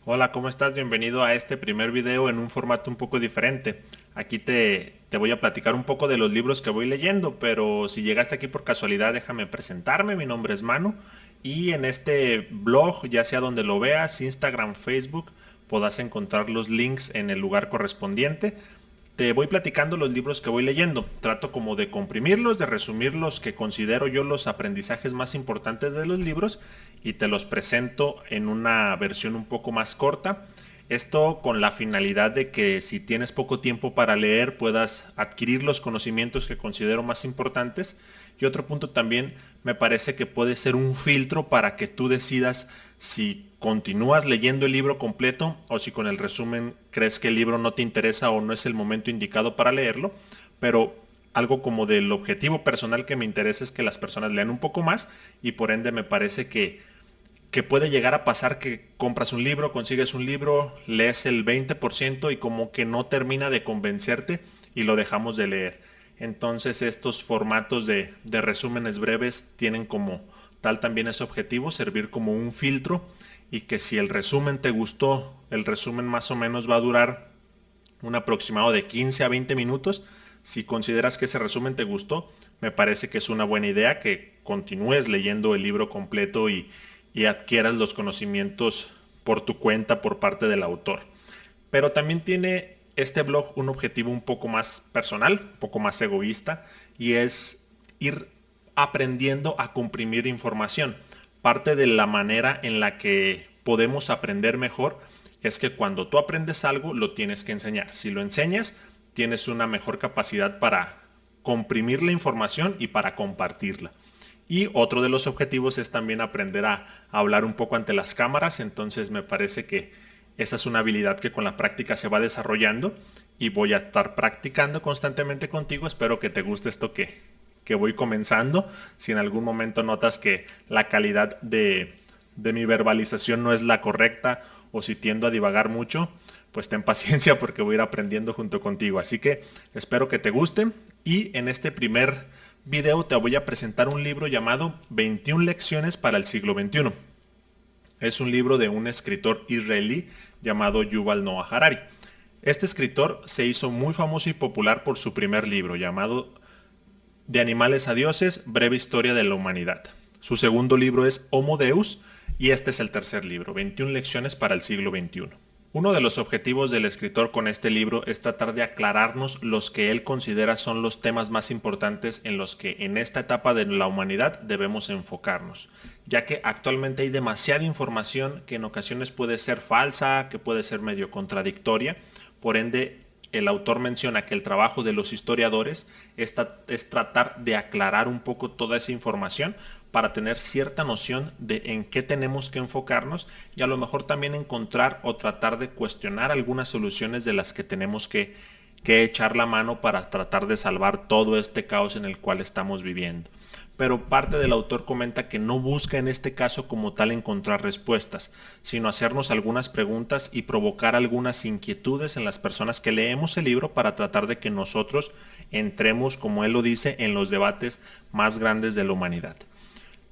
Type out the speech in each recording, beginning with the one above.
Hola, ¿cómo estás? Bienvenido a este primer video en un formato un poco diferente. Aquí te voy a platicar un poco de los libros que voy leyendo, pero si llegaste aquí por casualidad, déjame presentarme. Mi nombre es Manu y en este blog, ya sea donde lo veas, Instagram, Facebook, podrás encontrar los links en el lugar correspondiente. Te voy platicando los libros que voy leyendo. Trato como de comprimirlos, de resumir los que considero yo los aprendizajes más importantes de los libros y te los presento en una versión un poco más corta. Esto con la finalidad de que si tienes poco tiempo para leer puedas adquirir los conocimientos que considero más importantes. Y otro punto también me parece que puede ser un filtro para que tú decidas si continúas leyendo el libro completo o si con el resumen crees que el libro no te interesa o no es el momento indicado para leerlo. Pero algo como del objetivo personal que me interesa es que las personas lean un poco más y por ende me parece que puede llegar a pasar que compras un libro, consigues un libro, lees el 20% y como que no termina de convencerte y lo dejamos de leer. Entonces estos formatos de resúmenes breves tienen como tal también ese objetivo, servir como un filtro y que si el resumen te gustó, el resumen más o menos va a durar un aproximado de 15 a 20 minutos. Si consideras que ese resumen te gustó, me parece que es una buena idea que continúes leyendo el libro completo y adquieras los conocimientos por tu cuenta por parte del autor. Pero también tiene este blog un objetivo un poco más personal, un poco más egoísta, y es ir aprendiendo a comprimir información. Parte de la manera en la que podemos aprender mejor es que cuando tú aprendes algo lo tienes que enseñar. Si lo enseñas, tienes una mejor capacidad para comprimir la información y para compartirla. Y otro de los objetivos es también aprender a hablar un poco ante las cámaras, entonces me parece que esa es una habilidad que con la práctica se va desarrollando y voy a estar practicando constantemente contigo. Espero que te guste esto que voy comenzando. Si en algún momento notas que la calidad de mi verbalización no es la correcta o si tiendo a divagar mucho, pues ten paciencia porque voy a ir aprendiendo junto contigo. Así que espero que te guste y en este primer video te voy a presentar un libro llamado 21 lecciones para el siglo XXI. Es un libro de un escritor israelí llamado Yuval Noah Harari. Este escritor se hizo muy famoso y popular por su primer libro llamado De animales a dioses, breve historia de la humanidad. Su segundo libro es Homo Deus y este es el tercer libro, 21 lecciones para el siglo XXI. Uno de los objetivos del escritor con este libro es tratar de aclararnos los que él considera son los temas más importantes en los que en esta etapa de la humanidad debemos enfocarnos, ya que actualmente hay demasiada información que en ocasiones puede ser falsa, que puede ser medio contradictoria, por ende el autor menciona que el trabajo de los historiadores es tratar de aclarar un poco toda esa información para tener cierta noción de en qué tenemos que enfocarnos y a lo mejor también encontrar o tratar de cuestionar algunas soluciones de las que tenemos que echar la mano para tratar de salvar todo este caos en el cual estamos viviendo. Pero parte del autor comenta que no busca en este caso como tal encontrar respuestas, sino hacernos algunas preguntas y provocar algunas inquietudes en las personas que leemos el libro para tratar de que nosotros entremos, como él lo dice, en los debates más grandes de la humanidad.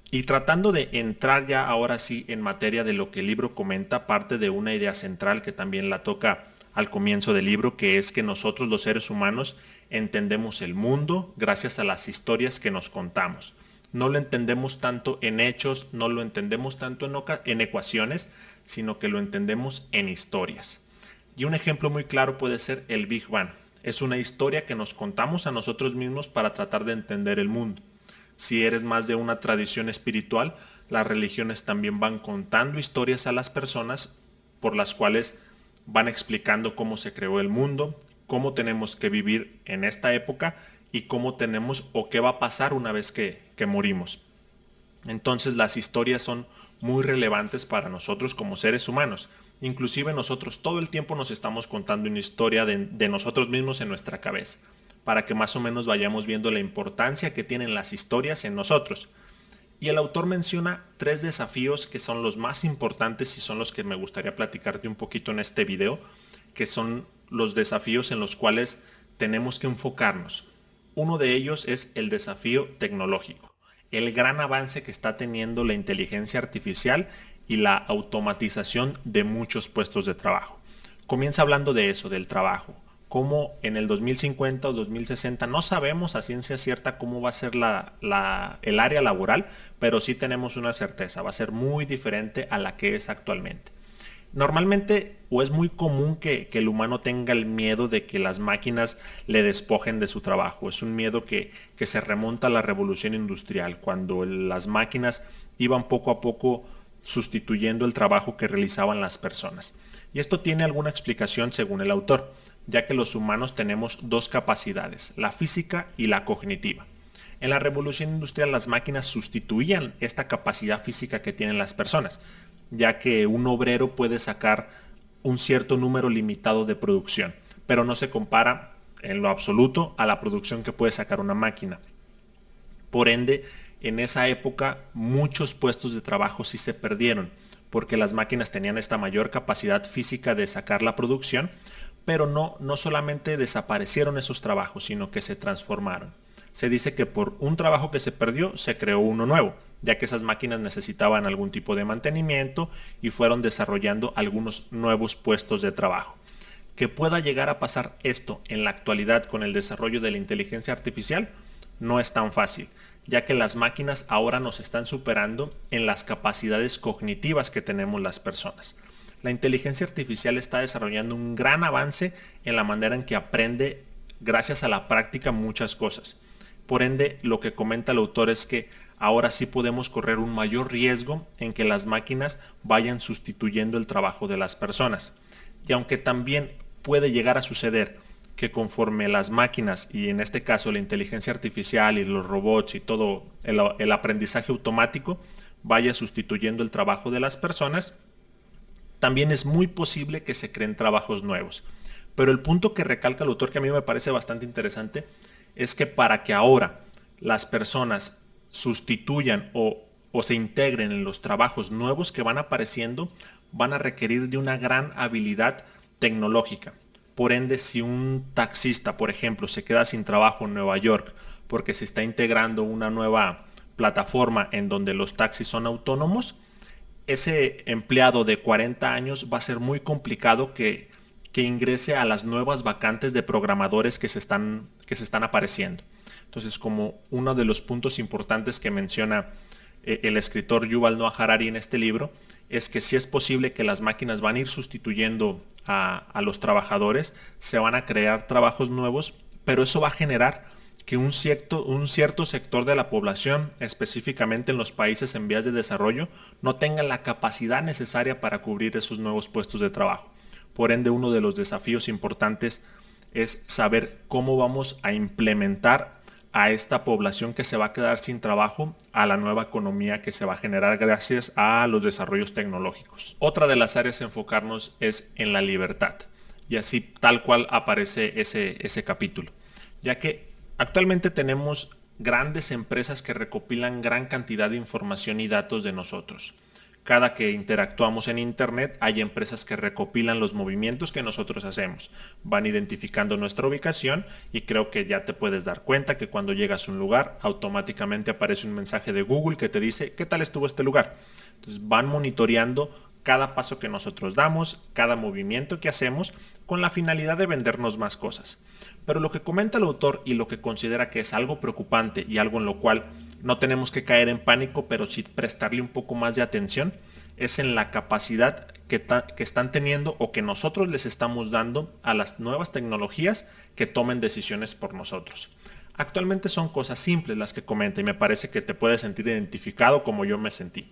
Y tratando de entrar ya ahora sí en materia de lo que el libro comenta, parte de una idea central que también la toca al comienzo del libro, que es que nosotros los seres humanos entendemos el mundo gracias a las historias que nos contamos. No lo entendemos tanto en hechos, no lo entendemos tanto en ecuaciones, sino que lo entendemos en historias. Y un ejemplo muy claro puede ser el Big Bang. Es una historia que nos contamos a nosotros mismos para tratar de entender el mundo. Si eres más de una tradición espiritual, las religiones también van contando historias a las personas por las cuales van explicando cómo se creó el mundo, cómo tenemos que vivir en esta época y cómo tenemos o qué va a pasar una vez que morimos. Entonces las historias son muy relevantes para nosotros como seres humanos. Inclusive nosotros todo el tiempo nos estamos contando una historia de nosotros mismos en nuestra cabeza, para que más o menos vayamos viendo la importancia que tienen las historias en nosotros. Y el autor menciona tres desafíos que son los más importantes y son los que me gustaría platicarte un poquito en este video, que son los desafíos en los cuales tenemos que enfocarnos. Uno de ellos es el desafío tecnológico, el gran avance que está teniendo la inteligencia artificial y la automatización de muchos puestos de trabajo. Comienza hablando de eso, del trabajo. Cómo en el 2050 o 2060 no sabemos a ciencia cierta cómo va a ser el área laboral, pero sí tenemos una certeza, va a ser muy diferente a la que es actualmente. Normalmente, o es muy común que el humano tenga el miedo de que las máquinas le despojen de su trabajo. Es un miedo que se remonta a la revolución industrial, cuando las máquinas iban poco a poco sustituyendo el trabajo que realizaban las personas. Y esto tiene alguna explicación según el autor, ya que los humanos tenemos dos capacidades, la física y la cognitiva. En la revolución industrial las máquinas sustituían esta capacidad física que tienen las personas, ya que un obrero puede sacar un cierto número limitado de producción, pero no se compara en lo absoluto a la producción que puede sacar una máquina. Por ende, en esa época muchos puestos de trabajo sí se perdieron, porque las máquinas tenían esta mayor capacidad física de sacar la producción, pero no solamente desaparecieron esos trabajos, sino que se transformaron. Se dice que por un trabajo que se perdió, se creó uno nuevo, ya que esas máquinas necesitaban algún tipo de mantenimiento y fueron desarrollando algunos nuevos puestos de trabajo. Que pueda llegar a pasar esto en la actualidad con el desarrollo de la inteligencia artificial no es tan fácil, ya que las máquinas ahora nos están superando en las capacidades cognitivas que tenemos las personas. La inteligencia artificial está desarrollando un gran avance en la manera en que aprende gracias a la práctica muchas cosas. Por ende, lo que comenta el autor es que ahora sí podemos correr un mayor riesgo en que las máquinas vayan sustituyendo el trabajo de las personas. Y aunque también puede llegar a suceder que conforme las máquinas, y en este caso la inteligencia artificial y los robots y todo el aprendizaje automático, vaya sustituyendo el trabajo de las personas, también es muy posible que se creen trabajos nuevos. Pero el punto que recalca el autor, que a mí me parece bastante interesante, es que para que ahora las personas sustituyan o se integren en los trabajos nuevos que van apareciendo, van a requerir de una gran habilidad tecnológica. Por ende, si un taxista, por ejemplo, se queda sin trabajo en Nueva York porque se está integrando una nueva plataforma en donde los taxis son autónomos, ese empleado de 40 años va a ser muy complicado que ingrese a las nuevas vacantes de programadores que se están apareciendo. Entonces, como uno de los puntos importantes que menciona el escritor Yuval Noah Harari en este libro, es que sí es posible que las máquinas van a ir sustituyendo a los trabajadores, se van a crear trabajos nuevos, pero eso va a generar que un cierto sector de la población, específicamente en los países en vías de desarrollo, no tenga la capacidad necesaria para cubrir esos nuevos puestos de trabajo. Por ende, uno de los desafíos importantes es saber cómo vamos a implementar a esta población que se va a quedar sin trabajo a la nueva economía que se va a generar gracias a los desarrollos tecnológicos. Otra de las áreas a enfocarnos es en la libertad, y así tal cual aparece ese capítulo, ya que actualmente tenemos grandes empresas que recopilan gran cantidad de información y datos de nosotros. Cada que interactuamos en Internet hay empresas que recopilan los movimientos que nosotros hacemos. Van identificando nuestra ubicación y creo que ya te puedes dar cuenta que cuando llegas a un lugar automáticamente aparece un mensaje de Google que te dice ¿qué tal estuvo este lugar? Entonces van monitoreando cada paso que nosotros damos, cada movimiento que hacemos con la finalidad de vendernos más cosas. Pero lo que comenta el autor y lo que considera que es algo preocupante y algo en lo cual no tenemos que caer en pánico, pero sí prestarle un poco más de atención, es en la capacidad que están teniendo o que nosotros les estamos dando a las nuevas tecnologías que tomen decisiones por nosotros. Actualmente son cosas simples las que comenta y me parece que te puedes sentir identificado como yo me sentí.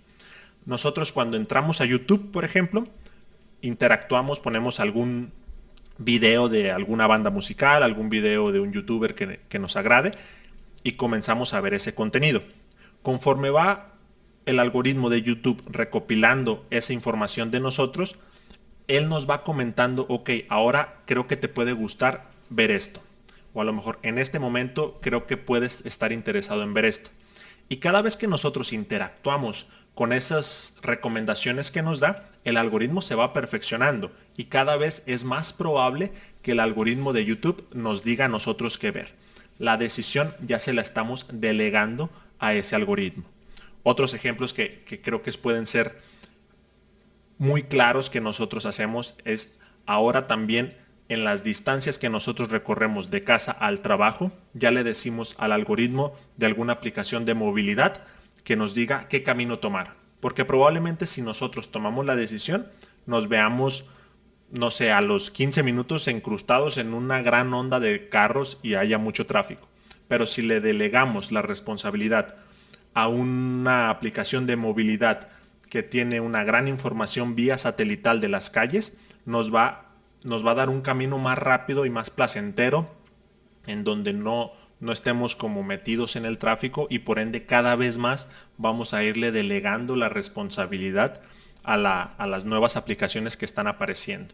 Nosotros cuando entramos a YouTube, por ejemplo, interactuamos, ponemos algún video de alguna banda musical, algún video de un youtuber que nos agrade y comenzamos a ver ese contenido. Conforme va el algoritmo de YouTube recopilando esa información de nosotros, él nos va comentando, ok, ahora creo que te puede gustar ver esto. O a lo mejor en este momento creo que puedes estar interesado en ver esto. Y cada vez que nosotros interactuamos con esas recomendaciones que nos da, el algoritmo se va perfeccionando y cada vez es más probable que el algoritmo de YouTube nos diga a nosotros qué ver. La decisión ya se la estamos delegando a ese algoritmo. Otros ejemplos que creo que pueden ser muy claros que nosotros hacemos es ahora también en las distancias que nosotros recorremos de casa al trabajo, ya le decimos al algoritmo de alguna aplicación de movilidad que nos diga qué camino tomar. Porque probablemente si nosotros tomamos la decisión, nos veamos, no sé, a los 15 minutos encrustados en una gran onda de carros y haya mucho tráfico. Pero si le delegamos la responsabilidad a una aplicación de movilidad que tiene una gran información vía satelital de las calles, nos va a dar un camino más rápido y más placentero en donde no estemos como metidos en el tráfico y por ende cada vez más vamos a irle delegando la responsabilidad a las nuevas aplicaciones que están apareciendo.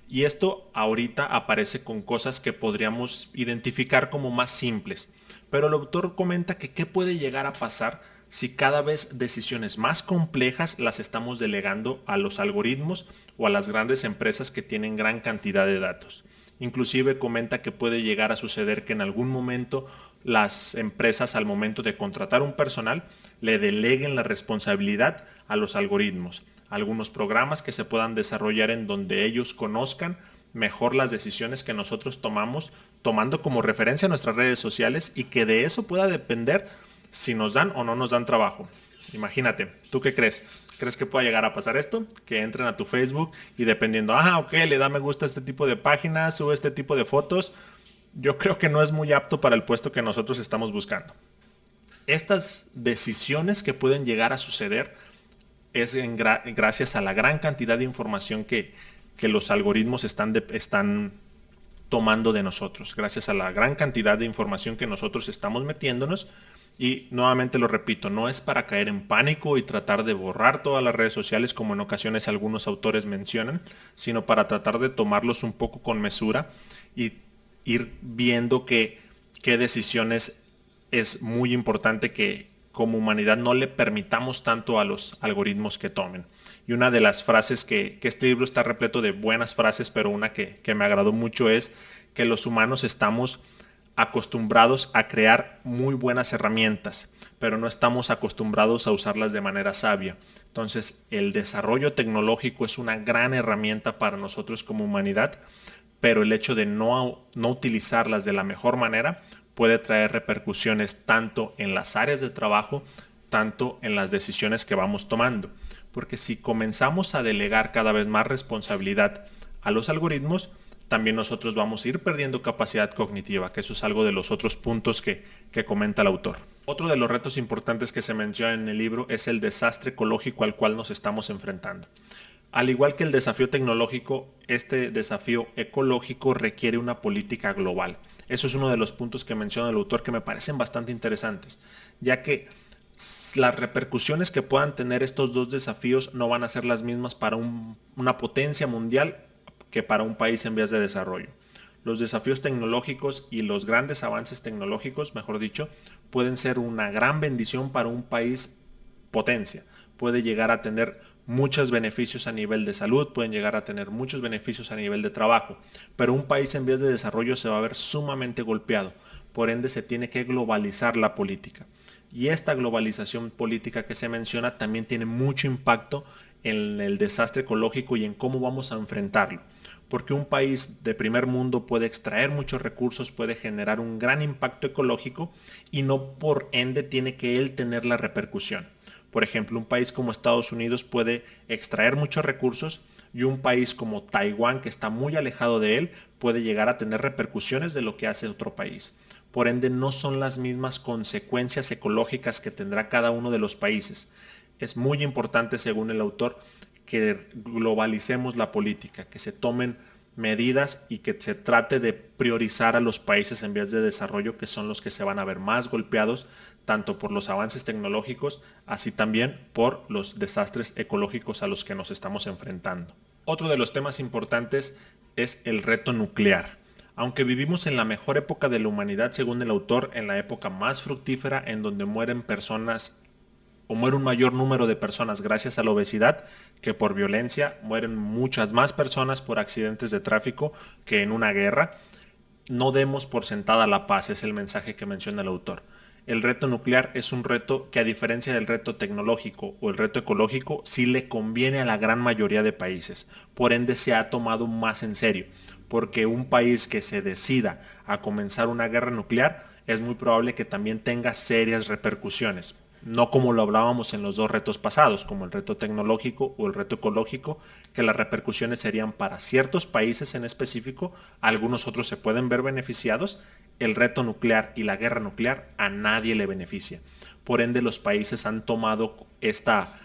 Y esto ahorita aparece con cosas que podríamos identificar como más simples. Pero el autor comenta que qué puede llegar a pasar si cada vez decisiones más complejas las estamos delegando a los algoritmos o a las grandes empresas que tienen gran cantidad de datos. Inclusive comenta que puede llegar a suceder que en algún momento las empresas al momento de contratar un personal le deleguen la responsabilidad a los algoritmos. Algunos programas que se puedan desarrollar en donde ellos conozcan mejor las decisiones que nosotros tomamos, tomando como referencia nuestras redes sociales y que de eso pueda depender si nos dan o no nos dan trabajo. Imagínate, ¿tú qué crees? ¿Crees que pueda llegar a pasar esto? Que entren a tu Facebook y dependiendo, ok, le da me gusta a este tipo de páginas, sube este tipo de fotos. Yo creo que no es muy apto para el puesto que nosotros estamos buscando. Estas decisiones que pueden llegar a suceder es gracias a la gran cantidad de información que los algoritmos están tomando de nosotros, gracias a la gran cantidad de información que nosotros estamos metiéndonos. Y nuevamente lo repito, no es para caer en pánico y tratar de borrar todas las redes sociales como en ocasiones algunos autores mencionan, sino para tratar de tomarlos un poco con mesura y ir viendo qué decisiones es muy importante que como humanidad no le permitamos tanto a los algoritmos que tomen. Y una de las frases que este libro está repleto de buenas frases, pero una que me agradó mucho es que los humanos estamos acostumbrados a crear muy buenas herramientas, pero no estamos acostumbrados a usarlas de manera sabia. Entonces, el desarrollo tecnológico es una gran herramienta para nosotros como humanidad, pero el hecho de no utilizarlas de la mejor manera puede traer repercusiones tanto en las áreas de trabajo, tanto en las decisiones que vamos tomando. Porque si comenzamos a delegar cada vez más responsabilidad a los algoritmos, también nosotros vamos a ir perdiendo capacidad cognitiva, que eso es algo de los otros puntos que comenta el autor. Otro de los retos importantes que se menciona en el libro es el desastre ecológico al cual nos estamos enfrentando. Al igual que el desafío tecnológico, este desafío ecológico requiere una política global. Eso es uno de los puntos que menciona el autor que me parecen bastante interesantes, ya que las repercusiones que puedan tener estos dos desafíos no van a ser las mismas para una potencia mundial que para un país en vías de desarrollo. Los desafíos tecnológicos y los grandes avances tecnológicos, mejor dicho, pueden ser una gran bendición para un país potencia. Puede llegar a tener muchos beneficios a nivel de salud, pueden llegar a tener muchos beneficios a nivel de trabajo, pero un país en vías de desarrollo se va a ver sumamente golpeado. Por ende, se tiene que globalizar la política. Y esta globalización política que se menciona también tiene mucho impacto en el desastre ecológico y en cómo vamos a enfrentarlo. Porque un país de primer mundo puede extraer muchos recursos, puede generar un gran impacto ecológico y no por ende tiene que él tener la repercusión. Por ejemplo, un país como Estados Unidos puede extraer muchos recursos y un país como Taiwán, que está muy alejado de él, puede llegar a tener repercusiones de lo que hace otro país. Por ende, no son las mismas consecuencias ecológicas que tendrá cada uno de los países. Es muy importante, según el autor, que globalicemos la política, que se tomen medidas y que se trate de priorizar a los países en vías de desarrollo, que son los que se van a ver más golpeados, tanto por los avances tecnológicos, así también por los desastres ecológicos a los que nos estamos enfrentando. Otro de los temas importantes es el reto nuclear. Aunque vivimos en la mejor época de la humanidad, según el autor, en la época más fructífera en donde mueren personas o muere un mayor número de personas gracias a la obesidad que por violencia, mueren muchas más personas por accidentes de tráfico que en una guerra. No demos por sentada la paz, es el mensaje que menciona el autor. El reto nuclear es un reto que, a diferencia del reto tecnológico o el reto ecológico, sí le conviene a la gran mayoría de países. Por ende se ha tomado más en serio, porque un país que se decida a comenzar una guerra nuclear es muy probable que también tenga serias repercusiones. No como lo hablábamos en los dos retos pasados, como el reto tecnológico o el reto ecológico, que las repercusiones serían para ciertos países en específico, algunos otros se pueden ver beneficiados. El reto nuclear y la guerra nuclear a nadie le beneficia. Por ende, los países han tomado esta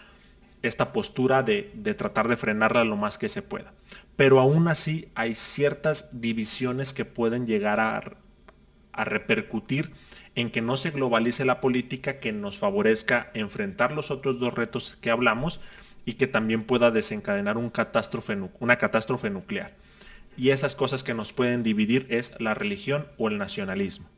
postura de tratar de frenarla lo más que se pueda. Pero aún así hay ciertas divisiones que pueden llegar a repercutir en que no se globalice la política, que nos favorezca enfrentar los otros dos retos que hablamos y que también pueda desencadenar una catástrofe nuclear. Y esas cosas que nos pueden dividir es la religión o el nacionalismo.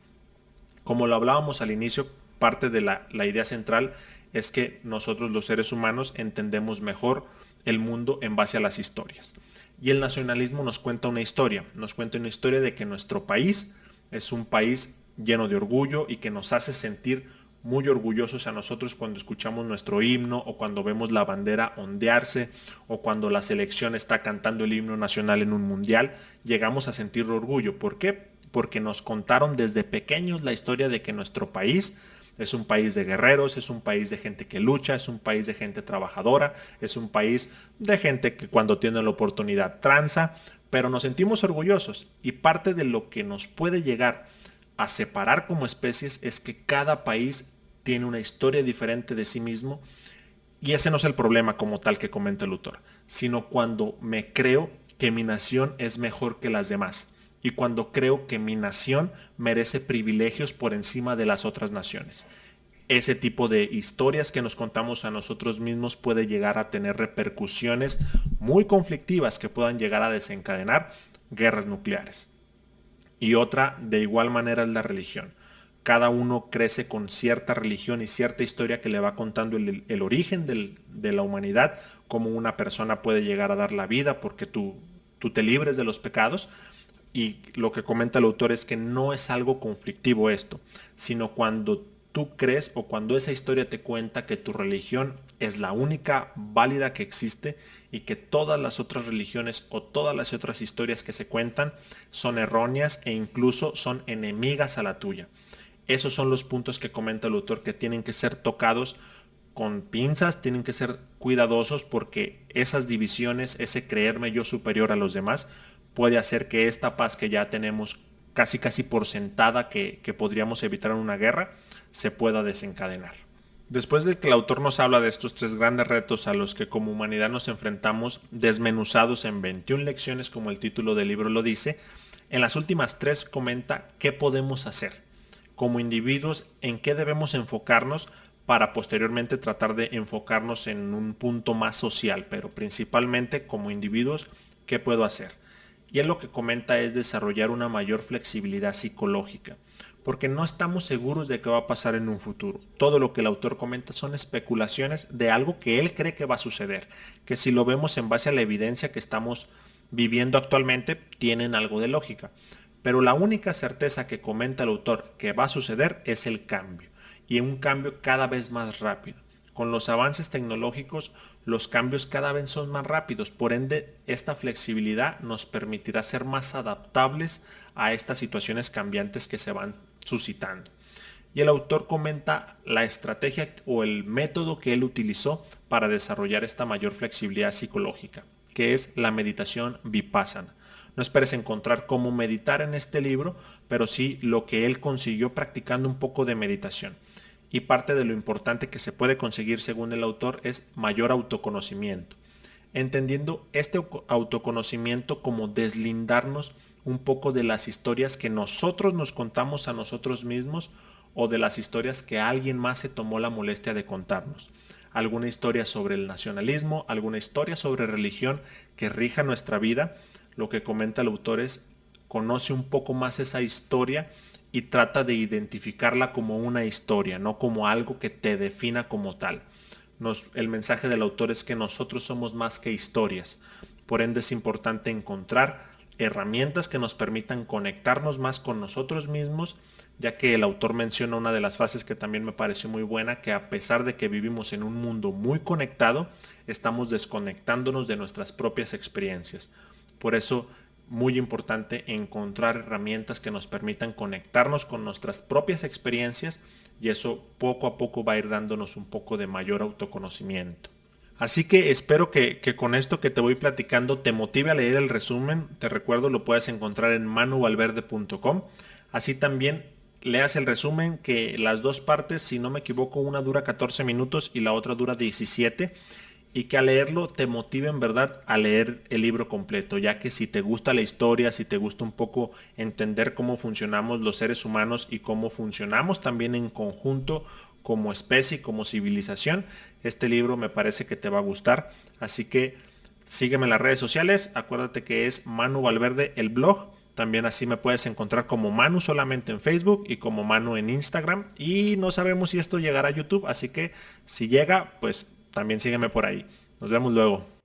Como lo hablábamos al inicio, parte de la idea central es que nosotros los seres humanos entendemos mejor el mundo en base a las historias. Y el nacionalismo nos cuenta una historia de que nuestro país es un país lleno de orgullo y que nos hace sentir muy orgullosos a nosotros cuando escuchamos nuestro himno o cuando vemos la bandera ondearse o cuando la selección está cantando el himno nacional en un mundial. Llegamos a sentir orgullo. ¿Por qué? Porque nos contaron desde pequeños la historia de que nuestro país es un país de guerreros, es un país de gente que lucha, es un país de gente trabajadora, es un país de gente que cuando tiene la oportunidad tranza, pero nos sentimos orgullosos. Y parte de lo que nos puede llegar a separar como especies es que cada país tiene una historia diferente de sí mismo, y ese no es el problema como tal que comenta el autor, sino cuando me creo que mi nación es mejor que las demás y cuando creo que mi nación merece privilegios por encima de las otras naciones. Ese tipo de historias que nos contamos a nosotros mismos puede llegar a tener repercusiones muy conflictivas que puedan llegar a desencadenar guerras nucleares. Y otra, de igual manera, es la religión. Cada uno crece con cierta religión y cierta historia que le va contando el origen de la humanidad, cómo una persona puede llegar a dar la vida porque tú te libres de los pecados. Y lo que comenta el autor es que no es algo conflictivo esto, sino cuando tú crees o cuando esa historia te cuenta que tu religión es la única válida que existe y que todas las otras religiones o todas las otras historias que se cuentan son erróneas e incluso son enemigas a la tuya. Esos son los puntos que comenta el autor que tienen que ser tocados con pinzas, tienen que ser cuidadosos porque esas divisiones, ese creerme yo superior a los demás, puede hacer que esta paz que ya tenemos casi por sentada que podríamos evitar en una guerra, se pueda desencadenar. Después de que el autor nos habla de estos tres grandes retos a los que como humanidad nos enfrentamos, desmenuzados en 21 lecciones como el título del libro lo dice, en las últimas tres comenta qué podemos hacer como individuos, en qué debemos enfocarnos para posteriormente tratar de enfocarnos en un punto más social, pero principalmente como individuos, ¿qué puedo hacer? Y él lo que comenta es desarrollar una mayor flexibilidad psicológica, porque no estamos seguros de qué va a pasar en un futuro. Todo lo que el autor comenta son especulaciones de algo que él cree que va a suceder, que si lo vemos en base a la evidencia que estamos viviendo actualmente, tienen algo de lógica. Pero la única certeza que comenta el autor que va a suceder es el cambio, y un cambio cada vez más rápido. Con los avances tecnológicos, los cambios cada vez son más rápidos, por ende, esta flexibilidad nos permitirá ser más adaptables a estas situaciones cambiantes que se van suscitando. Y el autor comenta la estrategia o el método que él utilizó para desarrollar esta mayor flexibilidad psicológica, que es la meditación vipassana. No esperes encontrar cómo meditar en este libro, pero sí lo que él consiguió practicando un poco de meditación. Y parte de lo importante que se puede conseguir según el autor es mayor autoconocimiento. Entendiendo este autoconocimiento como deslindarnos un poco de las historias que nosotros nos contamos a nosotros mismos o de las historias que alguien más se tomó la molestia de contarnos. Alguna historia sobre el nacionalismo, alguna historia sobre religión que rija nuestra vida. Lo que comenta el autor es, conoce un poco más esa historia y trata de identificarla como una historia, no como algo que te defina como tal. El mensaje del autor es que nosotros somos más que historias. Por ende es importante encontrar herramientas que nos permitan conectarnos más con nosotros mismos, ya que el autor menciona una de las frases que también me pareció muy buena, que a pesar de que vivimos en un mundo muy conectado, estamos desconectándonos de nuestras propias experiencias. Por eso, muy importante encontrar herramientas que nos permitan conectarnos con nuestras propias experiencias, y eso poco a poco va a ir dándonos un poco de mayor autoconocimiento. Así que espero que con esto que te voy platicando te motive a leer el resumen. Te recuerdo, lo puedes encontrar en manuvalverde.com. Así también leas el resumen, que las dos partes, si no me equivoco, una dura 14 minutos y la otra dura 17. Y que al leerlo te motive en verdad a leer el libro completo, ya que si te gusta la historia, si te gusta un poco entender cómo funcionamos los seres humanos y cómo funcionamos también en conjunto como especie, como civilización, este libro me parece que te va a gustar. Así que sígueme en las redes sociales, acuérdate que es Manu Valverde el blog. También así me puedes encontrar como Manu solamente en Facebook y como Manu en Instagram. Y no sabemos si esto llegará a YouTube, así que si llega, pues también sígueme por ahí. Nos vemos luego.